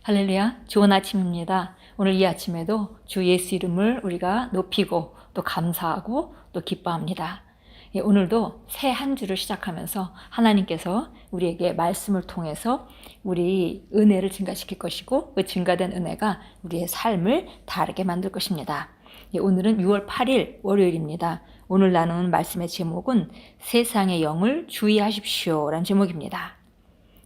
할렐루야, 좋은 아침입니다. 오늘 이 아침에도 주 예수 이름을 우리가 높이고 또 감사하고 또 기뻐합니다. 오늘도 새 한 주를 시작하면서 하나님께서 우리에게 말씀을 통해서 우리 은혜를 증가시킬 것이고 그 증가된 은혜가 우리의 삶을 다르게 만들 것입니다. 오늘은 6월 8일 월요일입니다. 오늘 나누는 말씀의 제목은 세상의 영을 주의하십시오 라는 제목입니다.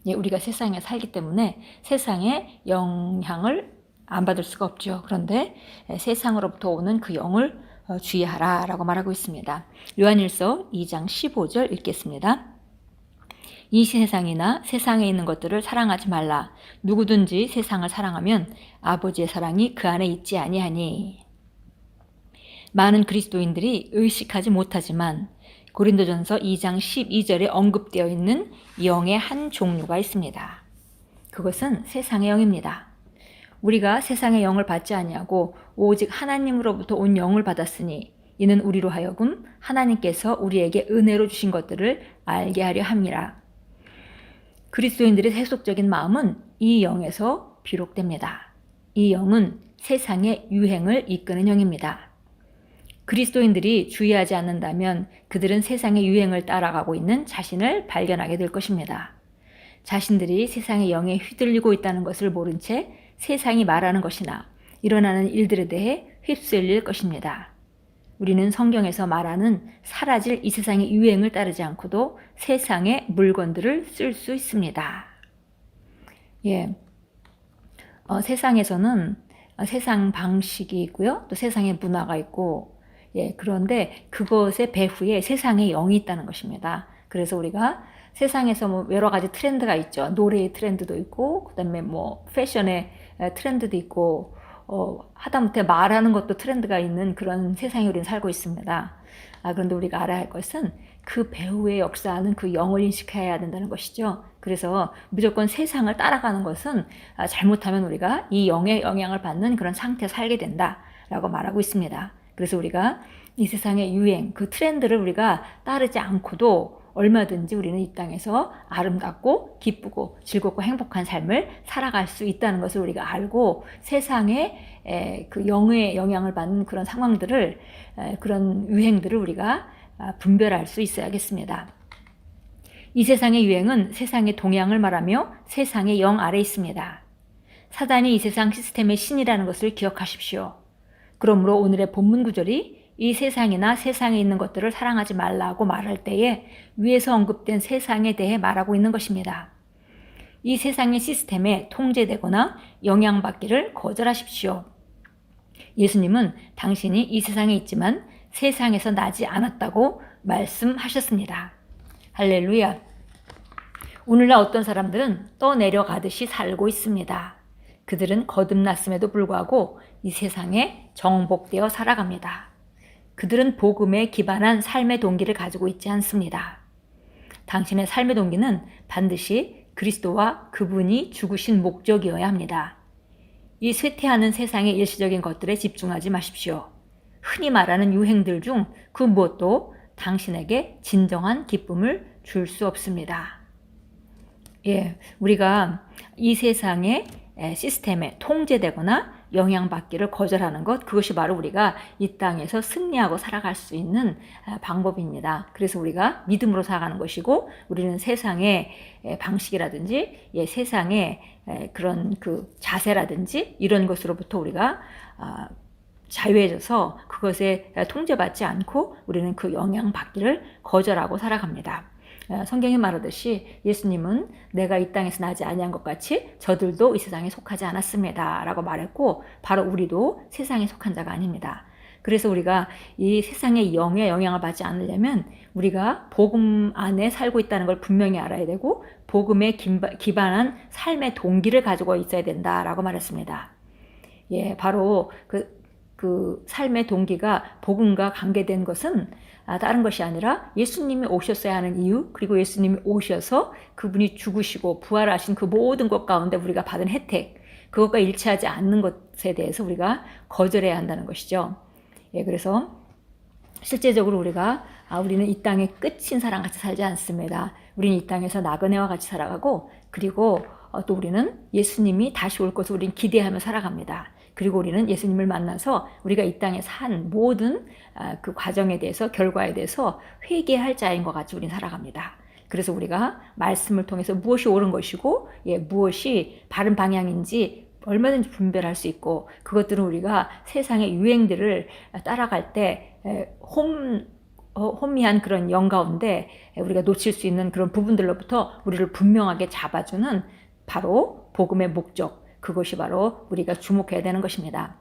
우리가 세상에 살기 때문에 세상의 영향을 안 받을 수가 없죠. 그런데 세상으로부터 오는 그 영을 주의하라 라고 말하고 있습니다. 요한일서 2장 15절 읽겠습니다. 이 세상이나 세상에 있는 것들을 사랑하지 말라. 누구든지 세상을 사랑하면 아버지의 사랑이 그 안에 있지 아니하니. 많은 그리스도인들이 의식하지 못하지만 고린도전서 2장 12절에 언급되어 있는 영의 한 종류가 있습니다. 그것은 세상의 영입니다. 우리가 세상의 영을 받지 아니하고 오직 하나님으로부터 온 영을 받았으니 이는 우리로 하여금 하나님께서 우리에게 은혜로 주신 것들을 알게 하려 함이라. 그리스도인들의 세속적인 마음은 이 영에서 비롯됩니다. 이 영은 세상의 유행을 이끄는 영입니다. 그리스도인들이 주의하지 않는다면 그들은 세상의 유행을 따라가고 있는 자신을 발견하게 될 것입니다. 자신들이 세상의 영에 휘둘리고 있다는 것을 모른 채 세상이 말하는 것이나 일어나는 일들에 대해 휩쓸릴 것입니다. 우리는 성경에서 말하는 사라질 이 세상의 유행을 따르지 않고도 세상의 물건들을 쓸 수 있습니다. 세상에서는 세상 방식이 있고요. 또 세상의 문화가 있고 그런데 그것의 배후에 세상의 영이 있다는 것입니다. 그래서 우리가 세상에서 여러 가지 트렌드가 있죠. 노래의 트렌드도 있고, 그 다음에 패션의 트렌드도 있고, 하다못해 말하는 것도 트렌드가 있는 그런 세상에 우리는 살고 있습니다. 그런데 우리가 알아야 할 것은 그 배후에 역사하는 그 영을 인식해야 된다는 것이죠. 그래서 무조건 세상을 따라가는 것은 잘못하면 우리가 이 영의 영향을 받는 그런 상태에 살게 된다라고 말하고 있습니다. 그래서 우리가 이 세상의 유행, 그 트렌드를 우리가 따르지 않고도 얼마든지 우리는 이 땅에서 아름답고 기쁘고 즐겁고 행복한 삶을 살아갈 수 있다는 것을 우리가 알고 세상의 그 영의 영향을 받는 그런 상황들을, 그런 유행들을 우리가 분별할 수 있어야겠습니다. 이 세상의 유행은 세상의 동향을 말하며 세상의 영 아래 있습니다. 사단이 이 세상 시스템의 신이라는 것을 기억하십시오. 그러므로 오늘의 본문 구절이 이 세상이나 세상에 있는 것들을 사랑하지 말라고 말할 때에 위에서 언급된 세상에 대해 말하고 있는 것입니다. 이 세상의 시스템에 통제되거나 영향받기를 거절하십시오. 예수님은 당신이 이 세상에 있지만 세상에서 나지 않았다고 말씀하셨습니다. 할렐루야. 오늘날 어떤 사람들은 떠내려가듯이 살고 있습니다. 그들은 거듭났음에도 불구하고 이 세상에 정복되어 살아갑니다. 그들은 복음에 기반한 삶의 동기를 가지고 있지 않습니다. 당신의 삶의 동기는 반드시 그리스도와 그분이 죽으신 목적이어야 합니다. 이 쇠퇴하는 세상의 일시적인 것들에 집중하지 마십시오. 흔히 말하는 유행들 중 그 무엇도 당신에게 진정한 기쁨을 줄 수 없습니다. 우리가 이 세상의 시스템에 통제되거나 영향받기를 거절하는 것, 그것이 바로 우리가 이 땅에서 승리하고 살아갈 수 있는 방법입니다. 그래서 우리가 믿음으로 살아가는 것이고, 우리는 세상의 방식이라든지 세상의 그런 그 자세라든지 이런 것으로부터 우리가 자유해져서 그것에 통제받지 않고 우리는 그 영향받기를 거절하고 살아갑니다. 성경이 말하듯이 예수님은 내가 이 땅에서 나지 아니한 것 같이 저들도 이 세상에 속하지 않았습니다 라고 말했고, 바로 우리도 세상에 속한 자가 아닙니다. 그래서 우리가 이 세상의 영의 영향을 받지 않으려면 우리가 복음 안에 살고 있다는 걸 분명히 알아야 되고, 복음에 기반한 삶의 동기를 가지고 있어야 된다라고 말했습니다. 바로 그 삶의 동기가 복음과 관계된 것은 다른 것이 아니라 예수님이 오셨어야 하는 이유, 그리고 예수님이 오셔서 그분이 죽으시고 부활하신 그 모든 것 가운데 우리가 받은 혜택, 그것과 일치하지 않는 것에 대해서 우리가 거절해야 한다는 것이죠. 그래서 실제적으로 우리는 이 땅의 끝인 사람같이 살지 않습니다. 우리는 이 땅에서 나그네와 같이 살아가고, 그리고 또 우리는 예수님이 다시 올 것을 우리는 기대하며 살아갑니다. 그리고 우리는 예수님을 만나서 우리가 이 땅에 산 모든 그 과정에 대해서, 결과에 대해서 회개할 자인 것 같이 우리는 살아갑니다. 그래서 우리가 말씀을 통해서 무엇이 옳은 것이고 무엇이 바른 방향인지 얼마든지 분별할 수 있고, 그것들은 우리가 세상의 유행들을 따라갈 때 혼미한 그런 영 가운데 우리가 놓칠 수 있는 그런 부분들로부터 우리를 분명하게 잡아주는 바로 복음의 목적, 그것이 바로 우리가 주목해야 되는 것입니다.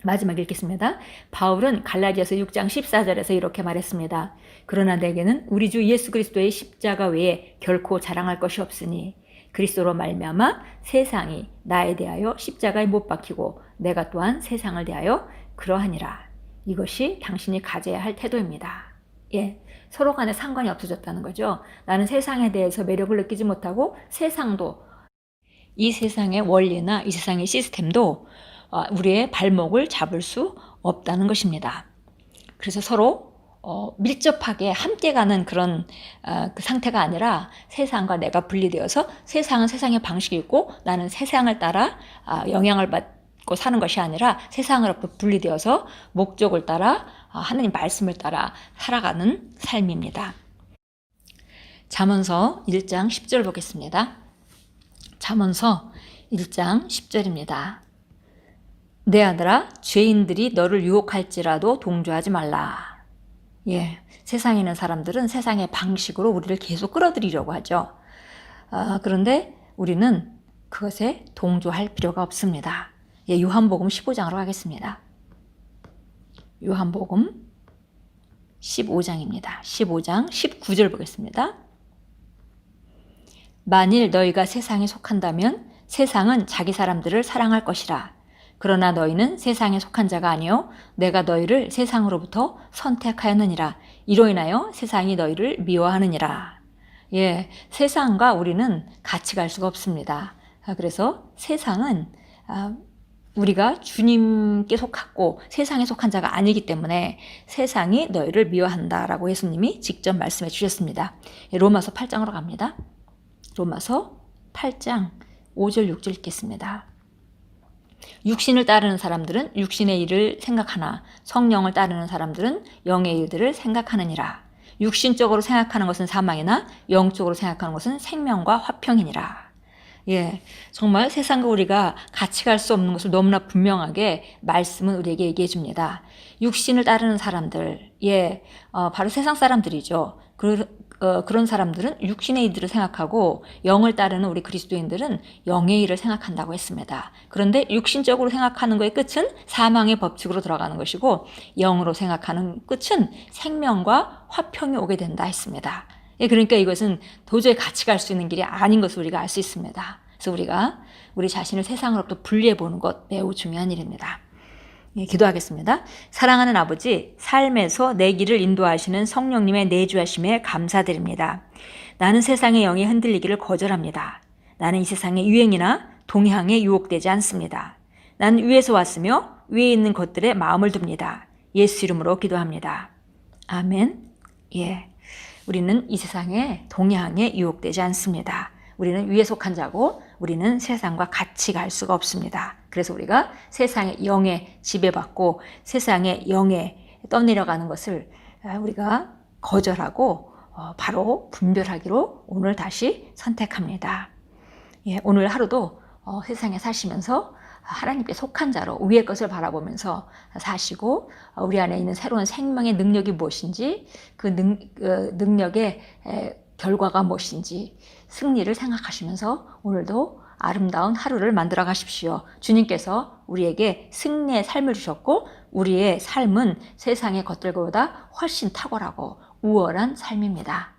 마지막 읽겠습니다. 바울은 갈라디아서 6장 14절에서 이렇게 말했습니다. 그러나 내게는 우리 주 예수 그리스도의 십자가 외에 결코 자랑할 것이 없으니 그리스도로 말미암아 세상이 나에 대하여 십자가에 못 박히고 내가 또한 세상을 대하여 그러하니라. 이것이 당신이 가져야 할 태도입니다. 서로 간에 상관이 없어졌다는 거죠. 나는 세상에 대해서 매력을 느끼지 못하고 세상도, 이 세상의 원리나 이 세상의 시스템도 우리의 발목을 잡을 수 없다는 것입니다. 그래서 서로 밀접하게 함께 가는 그런 그 상태가 아니라 세상과 내가 분리되어서 세상은 세상의 방식이 있고 나는 세상을 따라 영향을 받고 사는 것이 아니라 세상으로부터 분리되어서 목적을 따라 하나님 말씀을 따라 살아가는 삶입니다. 잠언서 1장 10절 보겠습니다. 잠언서 1장 10절입니다. 내 아들아, 죄인들이 너를 유혹할지라도 동조하지 말라. 세상에 있는 사람들은 세상의 방식으로 우리를 계속 끌어들이려고 하죠. 그런데 우리는 그것에 동조할 필요가 없습니다. 요한복음 15장으로 가겠습니다. 요한복음 15장입니다. 15장 19절 보겠습니다. 만일 너희가 세상에 속한다면 세상은 자기 사람들을 사랑할 것이라. 그러나 너희는 세상에 속한 자가 아니요 내가 너희를 세상으로부터 선택하였느니라. 이로 인하여 세상이 너희를 미워하느니라. 세상과 우리는 같이 갈 수가 없습니다. 그래서 세상은 우리가 주님께 속하고 세상에 속한 자가 아니기 때문에 세상이 너희를 미워한다라고 예수님이 직접 말씀해 주셨습니다. 로마서 8장으로 갑니다. 로마서 8장 5절 6절 읽겠습니다. 육신을 따르는 사람들은 육신의 일을 생각하나 성령을 따르는 사람들은 영의 일들을 생각하느니라. 육신적으로 생각하는 것은 사망이나 영적으로 생각하는 것은 생명과 화평이니라. 정말 세상과 우리가 같이 갈 수 없는 것을 너무나 분명하게 말씀은 우리에게 얘기해 줍니다. 육신을 따르는 사람들, 바로 세상 사람들이죠. 그런 사람들은 육신의 일들을 생각하고 영을 따르는 우리 그리스도인들은 영의 일을 생각한다고 했습니다. 그런데 육신적으로 생각하는 것의 끝은 사망의 법칙으로 들어가는 것이고 영으로 생각하는 끝은 생명과 화평이 오게 된다 했습니다. 그러니까 이것은 도저히 같이 갈 수 있는 길이 아닌 것을 우리가 알 수 있습니다. 그래서 우리가 우리 자신을 세상으로부터 분리해 보는 것 매우 중요한 일입니다. 기도하겠습니다. 사랑하는 아버지, 삶에서 내 길을 인도하시는 성령님의 내주하심에 감사드립니다. 나는 세상의 영이 흔들리기를 거절합니다. 나는 이 세상의 유행이나 동향에 유혹되지 않습니다. 나는 위에서 왔으며 위에 있는 것들에 마음을 둡니다. 예수 이름으로 기도합니다. 아멘. 우리는 이 세상의 동향에 유혹되지 않습니다. 우리는 위에 속한 자고 우리는 세상과 같이 갈 수가 없습니다. 그래서 우리가 세상의 영에 지배받고 세상의 영에 떠내려가는 것을 우리가 거절하고 바로 분별하기로 오늘 다시 선택합니다. 오늘 하루도 세상에 사시면서 하나님께 속한 자로 위의 것을 바라보면서 사시고 우리 안에 있는 새로운 생명의 능력이 무엇인지 그 능력의 결과가 무엇인지 승리를 생각하시면서 오늘도 아름다운 하루를 만들어 가십시오. 주님께서 우리에게 승리의 삶을 주셨고 우리의 삶은 세상의 것들보다 훨씬 탁월하고 우월한 삶입니다.